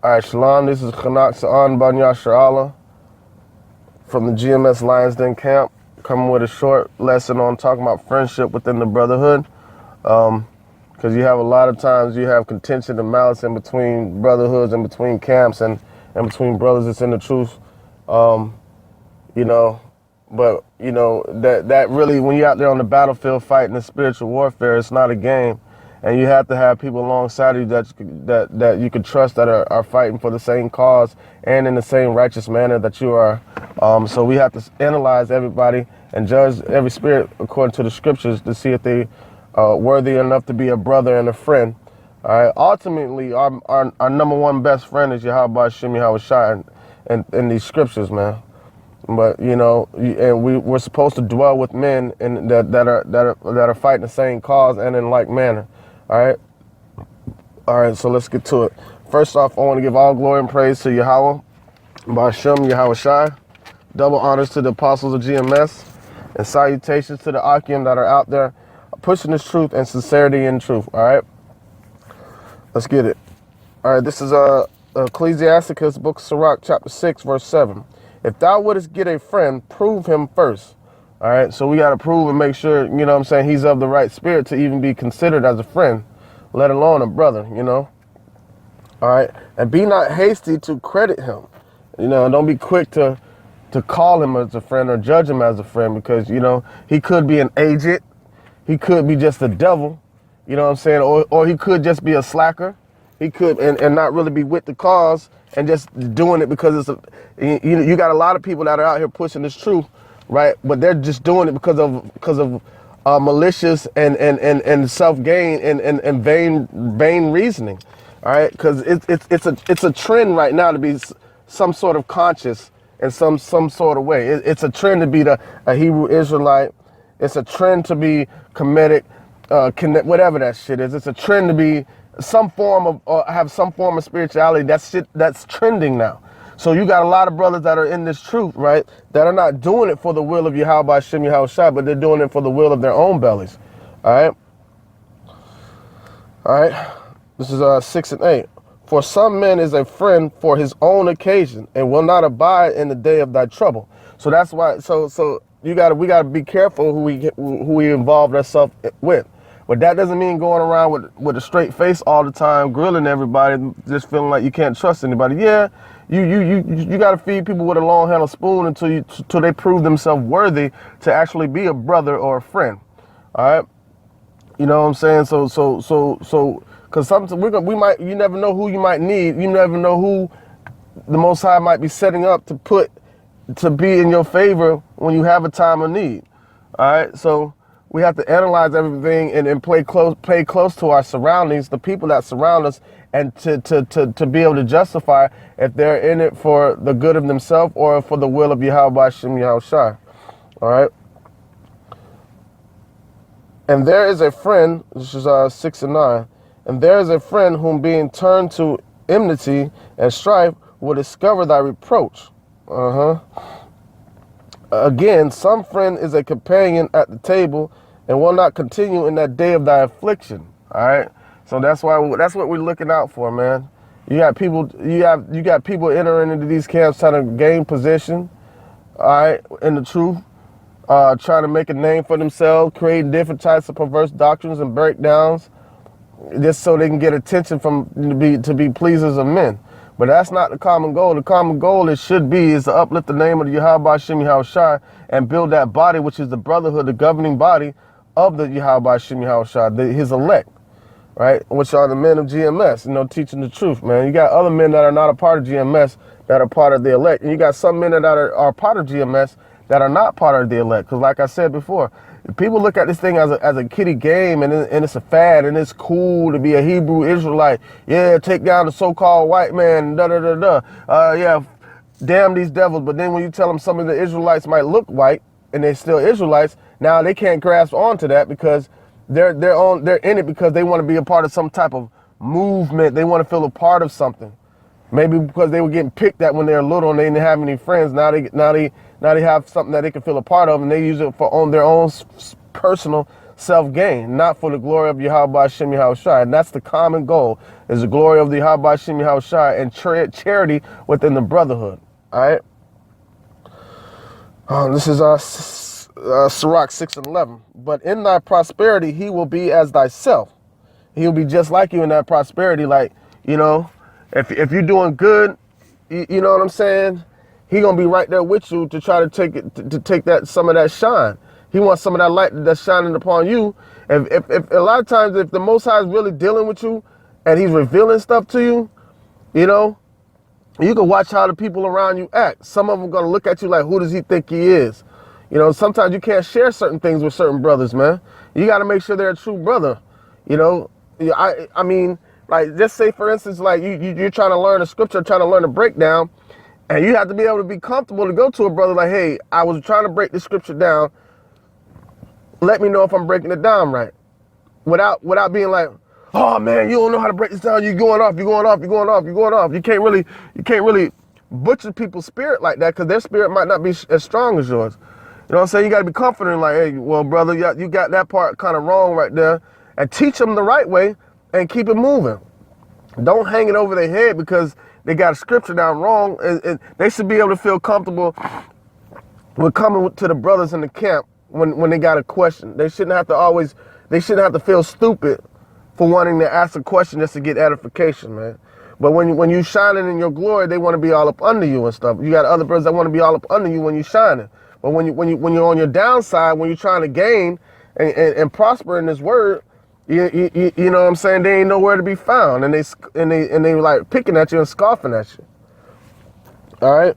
All right, Shalom. This is Khanak Sa'an Banya Sha'ala from the GMS Lions Den camp, coming with a short lesson on talking about friendship within the brotherhood. Because you have a lot of times you have contention and malice in between brotherhoods and between camps and between brothers that's in the truth. You know, but you know that really, when you're out there on the battlefield fighting the spiritual warfare, it's not a game. And you have to have people alongside you that you can trust, that are fighting for the same cause and in the same righteous manner that you are. So we have to analyze everybody and judge every spirit according to the scriptures to see if they are worthy enough to be a brother and a friend. All right. Ultimately, our number one best friend is Yahweh Hashem Yahweh Shai in these scriptures, man. But you know, and we're supposed to dwell with men and that are fighting the same cause and in like manner. All right, so let's get to it. First off, I want to give all glory and praise to Yahweh, Ba'ashem, Yahweh Shai. Double honors to the apostles of GMS, and salutations to the Akim that are out there pushing this truth and sincerity in truth. All right, let's get it. All right, this is Ecclesiasticus, Book of Sirach, chapter 6, verse 7. If thou wouldest get a friend, prove him first. All right, so we got to prove and make sure, you know what I'm saying, he's of the right spirit to even be considered as a friend, let alone a brother, you know. All right, and be not hasty to credit him. You know, don't be quick to call him as a friend or judge him as a friend, because, you know, he could be an agent. He could be just the devil, you know what I'm saying, or he could just be a slacker. He could and not really be with the cause and just doing it because you got a lot of people that are out here pushing this truth. Right, but they're just doing it because of malicious and self gain and vain reasoning. All right, because it's a trend right now to be some sort of conscious in some sort of way. It's a trend to be a Hebrew Israelite. It's a trend to be Kemetic, whatever that shit is. It's a trend to be some form of have some form of spirituality. That's trending now. So you got a lot of brothers that are in this truth, right, that are not doing it for the will of Yahweh Hashem Yahweh Shai, but they're doing it for the will of their own bellies. All right. This is 6 and 8. For some men is a friend for his own occasion and will not abide in the day of thy trouble. So that's why. So we gotta be careful who we involve ourselves with. But that doesn't mean going around with a straight face all the time, grilling everybody, just feeling like you can't trust anybody. Yeah. You got to feed people with a long handled spoon until they prove themselves worthy to actually be a brother or a friend. All right, you know what I'm saying? So because sometimes you never know who you might need. You never know who the Most High might be setting up to be in your favor when you have a time of need. All right, so we have to analyze everything and pay close to our surroundings, the people that surround us, and to be able to justify if they're in it for the good of themselves or for the will of Yahweh Hashem Yahweh Shai. All right. And there is a friend, this is 6 and 9, and there is a friend whom being turned to enmity and strife will discover thy reproach. Again, some friend is a companion at the table and will not continue in that day of thy affliction. All right. So that's what we're looking out for, man. You got people entering into these camps trying to gain position, all right, in the truth, trying to make a name for themselves, creating different types of perverse doctrines and breakdowns, just so they can get attention to be pleasers of men. But that's not the common goal. The common goal is to uplift the name of the Yahweh Hashem Yahweh Shai and build that body, which is the brotherhood, the governing body of the Yahweh Hashem Yahweh Shai, his elect. Right, which are the men of GMS, you know, teaching the truth, man. You got other men that are not a part of GMS that are part of the elect. And you got some men that are part of GMS that are not part of the elect. Because like I said before, people look at this thing as a kiddie game and it's a fad and it's cool to be a Hebrew Israelite. Yeah, take down the so-called white man, yeah, damn these devils. But then when you tell them some of the Israelites might look white and they're still Israelites, now they can't grasp onto that because they're in it because they want to be a part of some type of movement. They want to feel a part of something. Maybe because they were getting picked at when they were little and they didn't have any friends. Now they have something that they can feel a part of, and they use it for their own personal self-gain, not for the glory of Yahweh Hashem Yahushua. And that's the common goal, is the glory of the Yahweh Hashem Yahushua and charity within the brotherhood. All right? This is Sirach 6:11. But in thy prosperity, he will be as thyself. He'll be just like you in that prosperity. Like, you know, if you're doing good, you know what I'm saying? He gonna be right there with you to try to take it, to take that some of that shine. He wants some of that light that's shining upon you. If a lot of times, if the Most High is really dealing with you and he's revealing stuff to you, you know, you can watch how the people around you act. Some of them gonna look at you like, who does he think he is? You know, sometimes you can't share certain things with certain brothers, man. You got to make sure they're a true brother. You know, I mean, like, just say, for instance, like you're trying to learn a scripture, trying to learn a breakdown, and you have to be able to be comfortable to go to a brother like, hey, I was trying to break the scripture down. Let me know if I'm breaking it down right. Without being like, oh man, you don't know how to break this down. You're going off. You can't really butcher people's spirit like that, because their spirit might not be as strong as yours. You know what I'm saying? You got to be confident, like, hey, well, brother, you got that part kind of wrong right there, and teach them the right way and keep it moving. Don't hang it over their head because they got a scripture down wrong, and they should be able to feel comfortable with coming to the brothers in the camp when they got a question. They shouldn't have to feel stupid for wanting to ask a question just to get edification, man. But when you shining in your glory, they want to be all up under you and stuff. You got other brothers that want to be all up under you when you shining. But when you're on your downside, when you're trying to gain and prosper in this word, you know what I'm saying, they ain't nowhere to be found, and they like picking at you and scoffing at you. All right.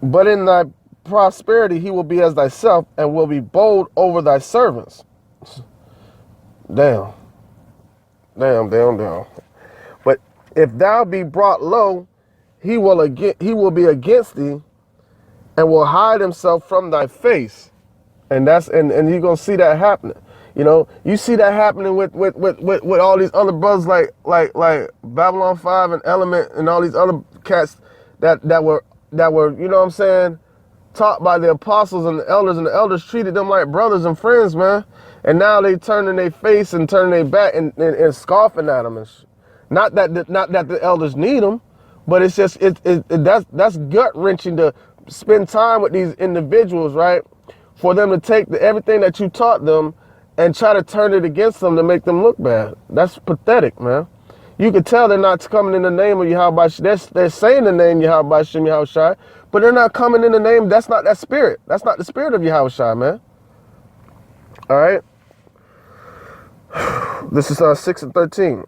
But in thy prosperity, he will be as thyself, and will be bold over thy servants. Damn. But if thou be brought low, he will be against thee, and will hide himself from thy face. And you're gonna see that happening. You know, you see that happening with all these other brothers like Babylon 5 and Element and all these other cats that were, you know what I'm saying, taught by the apostles and the elders treated them like brothers and friends, man. And now they turning their face and turning their back and scoffing at them. Not that the elders need them, but it's just that's gut wrenching to spend time with these individuals, right? For them to take everything that you taught them and try to turn it against them to make them look bad. That's pathetic, man. You can tell they're not coming in the name of Yahweh. They're saying the name Yahweh Shem Yahushai, but they're not coming in the name. That's not that spirit. That's not the spirit of Yahushai, man. All right. This is 6:13.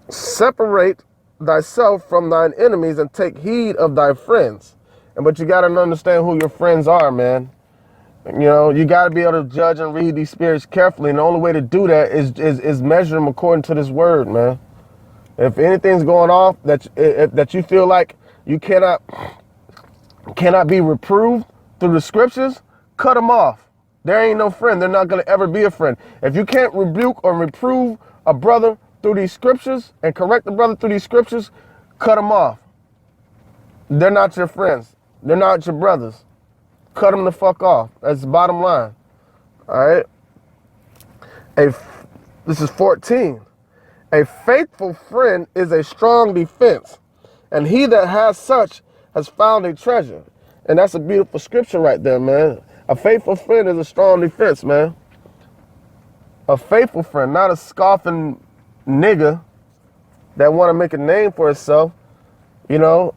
Separate thyself from thine enemies and take heed of thy friends. But you got to understand who your friends are, man. You know, you got to be able to judge and read these spirits carefully. And the only way to do that is measure them according to this word, man. If anything's going off that you feel like you cannot be reproved through the scriptures, cut them off. There ain't no friend. They're not going to ever be a friend. If you can't rebuke or reprove a brother through these scriptures and correct the brother through these scriptures, cut them off. They're not your friends. They're not your brothers. Cut them the fuck off. That's the bottom line. All right. This is 14. A faithful friend is a strong defense, and he that has such has found a treasure. And that's a beautiful scripture right there, man. A faithful friend is a strong defense, man. A faithful friend, not a scoffing nigga that want to make a name for itself. You know,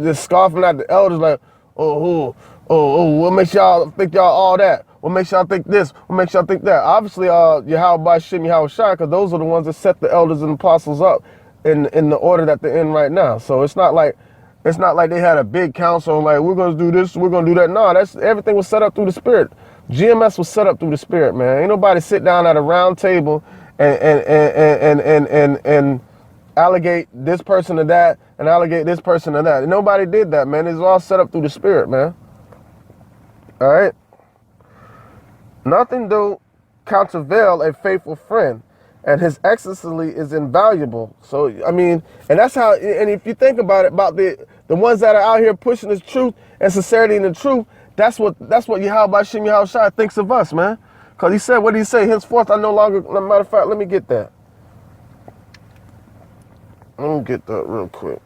just scoffing at the elders like, oh, what makes y'all think y'all all that? What makes y'all think this? What makes y'all think that? Obviously, Yahweh Shem Yahushai, because those are the ones that set the elders and apostles up in the order that they're in right now. So it's not like they had a big council and like, we're gonna do this, we're gonna do that. No, everything was set up through the Spirit. GMS was set up through the Spirit, man. Ain't nobody sit down at a round table and allegate this person to that and allegate this person to that. Nobody did that, man. It's all set up through the Spirit, man. All right. Nothing do countervail a faithful friend, and his excellency is invaluable. So, I mean, and that's how, and if you think about it, about the ones that are out here pushing this truth and sincerity in the truth, that's what Yahweh Shem Yahushai thinks of us, man. Because he said, what did he say? Henceforth, I no longer, matter of fact, let me get that. Let me get that real quick.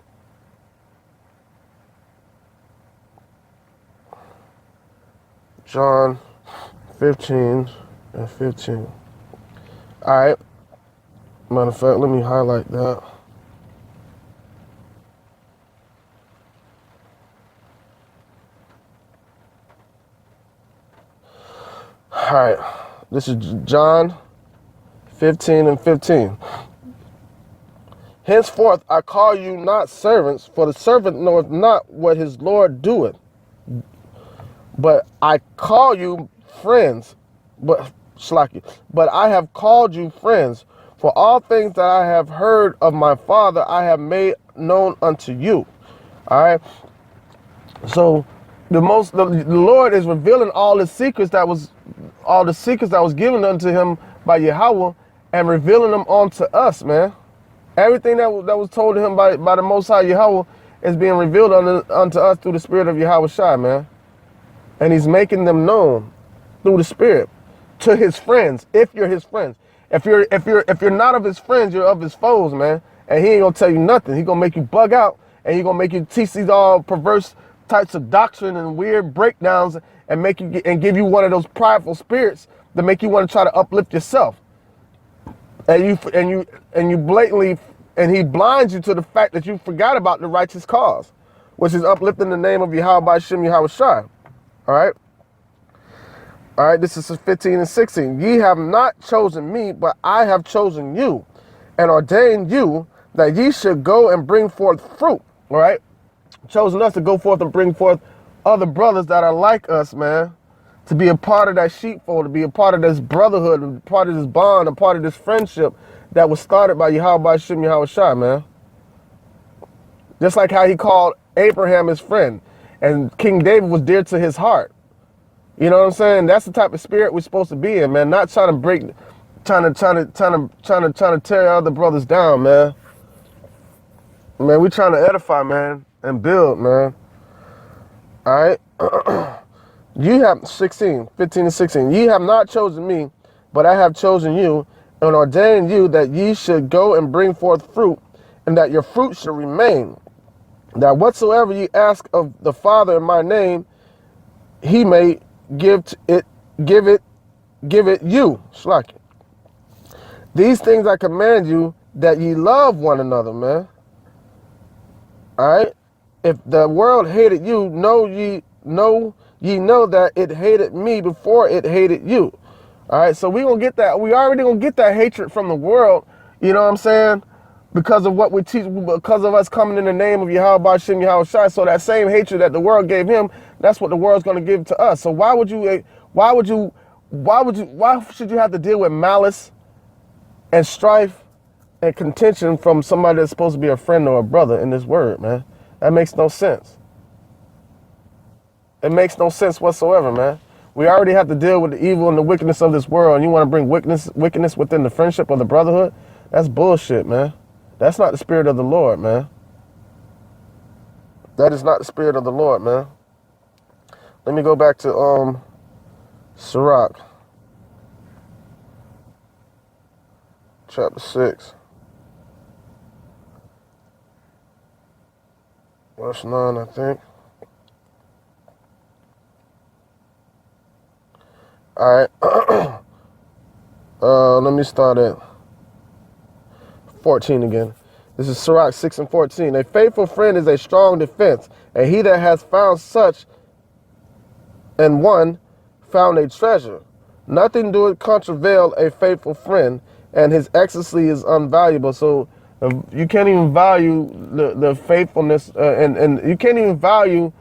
John 15 and 15. All right. Matter of fact, let me highlight that. All right. This is John 15 and 15. Henceforth I call you not servants, for the servant knoweth not what his Lord doeth. But I call you friends, but I have called you friends, for all things that I have heard of my Father I have made known unto you. All right. So the Lord is revealing all the secrets that was given unto him by Yahweh, and revealing them onto us, man. Everything that was told to him by the Most High Yahweh is being revealed unto us through the Spirit of Yahweh Shai, man. And he's making them known through the Spirit to his friends, if you're his friends. If you're not of his friends, you're of his foes, man. And he ain't gonna tell you nothing. He gonna make you bug out, and he gonna make you teach these all perverse types of doctrine and weird breakdowns, and make you and give you one of those prideful spirits that make you want to try to uplift yourself. And you blatantly, and he blinds you to the fact that you forgot about the righteous cause, which is uplifting the name of Yahweh by Shem Yahweh Shai. All right. All right. This is 15 and 16. Ye have not chosen me, but I have chosen you, and ordained you that ye should go and bring forth fruit. All right. Chosen us to go forth and bring forth other brothers that are like us, man. To be a part of that sheepfold, to be a part of this brotherhood, a part of this bond, a part of this friendship that was started by Yahweh by Shem Yahweh Shai, man. Just like how he called Abraham his friend, and King David was dear to his heart. You know what I'm saying? That's the type of spirit we're supposed to be in, man. Not trying to tear other brothers down, man. Man, we trying to edify, man, and build, man. All right. You have 15 and 16. Ye have not chosen me, but I have chosen you, and ordained you that ye should go and bring forth fruit, and that your fruit should remain. That whatsoever ye ask of the Father in my name, he may give it you. Shlaki. These things I command you, that ye love one another, man. All right. If the world hated you, know ye know that it hated me before it hated you. All right, so we already gonna get that hatred from the world, you know what I'm saying? Because of what we teach, because of us coming in the name of Yahweh by Shem Yahweh Shai. So that same hatred that the world gave him, that's what the world's gonna give to us. So why should you have to deal with malice and strife and contention from somebody that's supposed to be a friend or a brother in this word, man? That makes no sense. It makes no sense whatsoever, man. We already have to deal with the evil and the wickedness of this world, and you want to bring wickedness within the friendship of the brotherhood? That's bullshit, man. That's not the spirit of the Lord, man. That is not the spirit of the Lord, man. Let me go back to Sirach, chapter 6, verse 9, I think. All right. Let me start at 14 again. This is Sirach 6 and 14. A faithful friend is a strong defense, and he that has found such and one found a treasure. Nothing doeth contravail a faithful friend, and his ecstasy is unvaluable. So you can't even value the faithfulness, and you can't even value,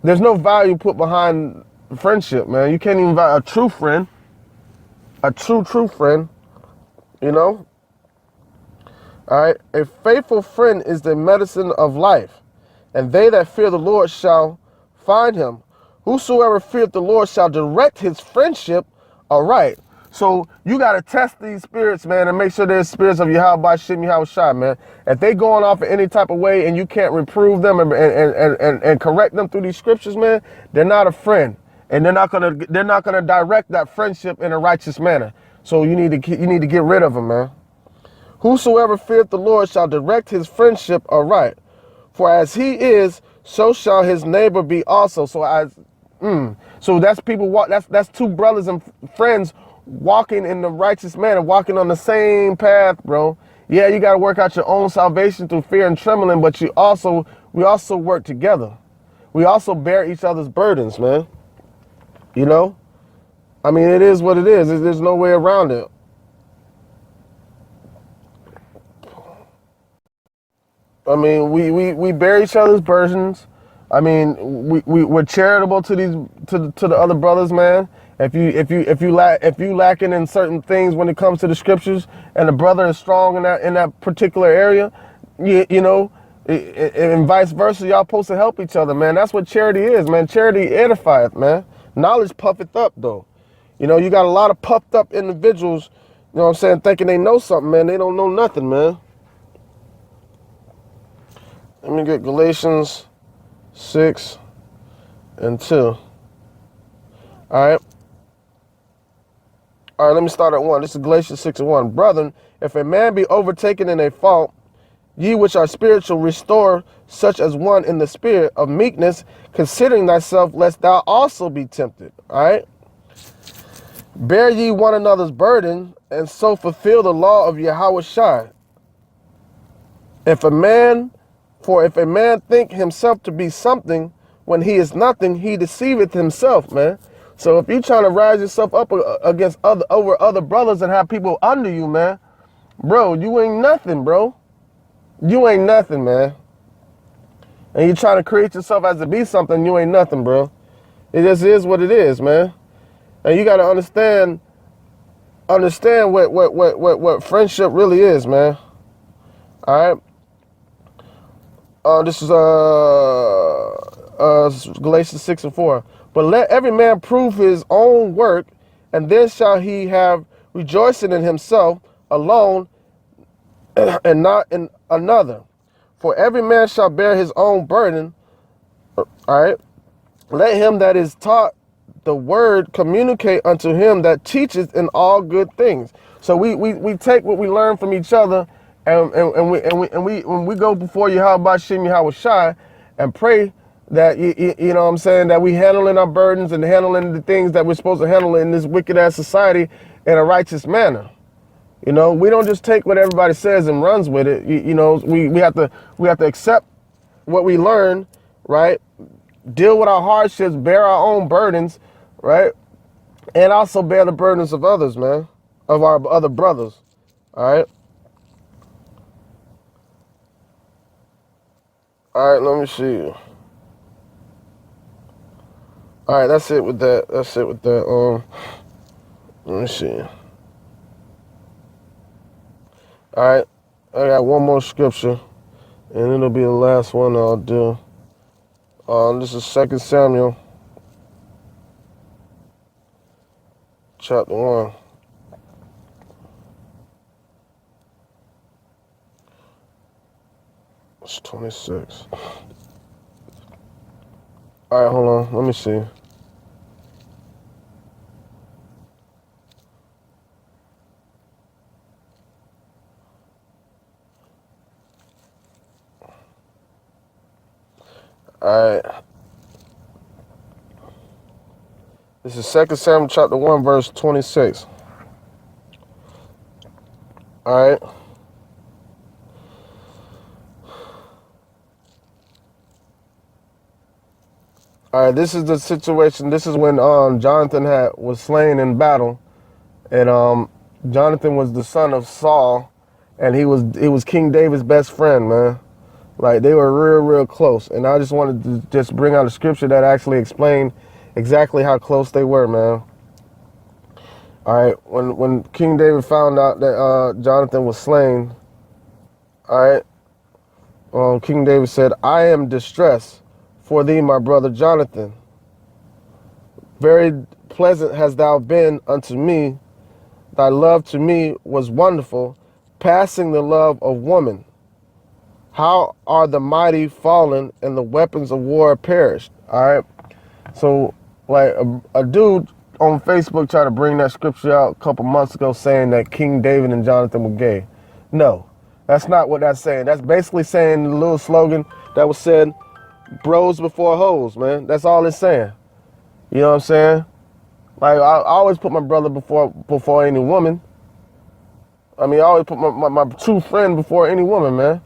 there's no value put behind friendship, man. You can't even value a true friend, a true friend, you know? All right. A faithful friend is the medicine of life, and they that fear the Lord shall find him. Whosoever feareth the Lord shall direct his friendship aright. So you got to test these spirits, man, and make sure they're spirits of Yahweh by Shem Yahweh Shai, man. If they going off in any type of way and you can't reprove them and correct them through these scriptures, man, they're not a friend. and they're not gonna direct that friendship in a righteous manner. So you need to get rid of them, man. Whosoever feareth the Lord shall direct his friendship aright. For as he is, so shall his neighbor be also. So that's people that's two brothers and friends walking in the righteous manner, walking on the same path, bro. Yeah, you got to work out your own salvation through fear and trembling, but we also work together. We also bear each other's burdens, man. You know? I mean, it is what it is. There's no way around it. I mean, we bear each other's burdens. I mean, we're charitable to the other brothers, man. If you lacking in certain things when it comes to the scriptures, and the brother is strong in that particular area, you know, and vice versa, y'all supposed to help each other, man. That's what charity is, man. Charity edifieth, man. Knowledge puffeth up, though. You know, you got a lot of puffed up individuals, you know what I'm saying, thinking they know something, man. They don't know nothing, man. Let me get Galatians 6 and 2. All right. All right, let me start at 1. This is Galatians 6 and 1. Brethren, if a man be overtaken in a fault, ye which are spiritual, restore such as one in the spirit of meekness, considering thyself, lest thou also be tempted. All right. Bear ye one another's burden, and so fulfill the law of Yahweh Shai. If a man think himself to be something when he is nothing, he deceiveth himself, man. So if you're trying to rise yourself up against over other brothers and have people under you, man, bro, you ain't nothing, bro. You ain't nothing, man. And you're trying to create yourself as to be something, you ain't nothing, bro. It just is what it is, man. And you gotta understand what friendship really is, man. All right. This is Galatians 6 and 4. But let every man prove his own work, and then shall he have rejoicing in himself alone, and not in another. For every man shall bear his own burden. All right. Let him that is taught the word communicate unto him that teacheth in all good things. So we take what we learn from each other, and when we go before Yahweh Shem Yahweh Shai and pray that you know what I'm saying, that we handling our burdens and handling the things that we're supposed to handle in this wicked ass society in a righteous manner. You know, we don't just take what everybody says and runs with it. You know, we have to accept what we learn, right? Deal with our hardships, bear our own burdens, right? And also bear the burdens of others, man, of our other brothers. All right. All right, let me see. All right, that's it with that. That's it with that. Let me see. All right, I got one more scripture, and it'll be the last one I'll do. This is 2 Samuel, chapter 1. It's 26. All right, hold on. Let me see. All right. This is 2 Samuel chapter 1, verse 26. All right. All right, this is the situation. This is when Jonathan was slain in battle, and Jonathan was the son of Saul, and he was King David's best friend, man. Like, they were real close. And I just wanted to just bring out a scripture that actually explained exactly how close they were, man. All right, when King David found out that Jonathan was slain, all right, King David said, I am distressed for thee, my brother Jonathan. Very pleasant hast thou been unto me. Thy love to me was wonderful, passing the love of woman. How are the mighty fallen and the weapons of war perished? All right. So Like a dude on Facebook tried to bring that scripture out a couple months ago saying that King David and Jonathan were gay. No, that's not what that's saying. That's basically saying the little slogan that was said, bros before hoes, man. That's all it's saying. You know what I'm saying? Like, I always put my brother before any woman. I mean, I always put my true friend before any woman, man.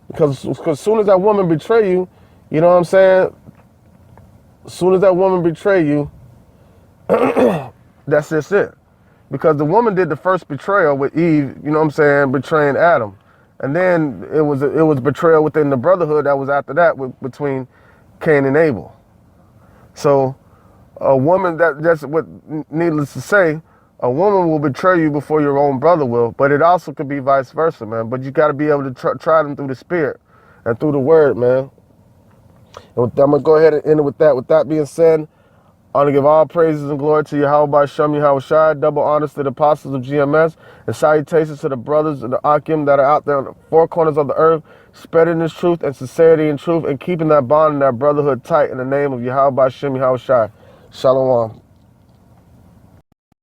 Because as soon as that woman betray you, you know what I'm saying? As soon as that woman betray you, that's just it. Because the woman did the first betrayal with Eve, you know what I'm saying, betraying Adam. And then it was betrayal within the brotherhood that was after that between Cain and Abel. So a woman, that's what, needless to say, a woman will betray you before your own brother will, but it also could be vice versa, man. But you got to be able to try them through the spirit and through the word, man. And I'm going to go ahead and end it with that. With that being said, I want to give all praises and glory to Yahweh Shem Yahweh Shai, double honors to the apostles of GMS, and salutations to the brothers of the Akim that are out there on the four corners of the earth, spreading this truth and sincerity and truth, and keeping that bond and that brotherhood tight in the name of Yahweh Shem Yahweh Shai. Shalom.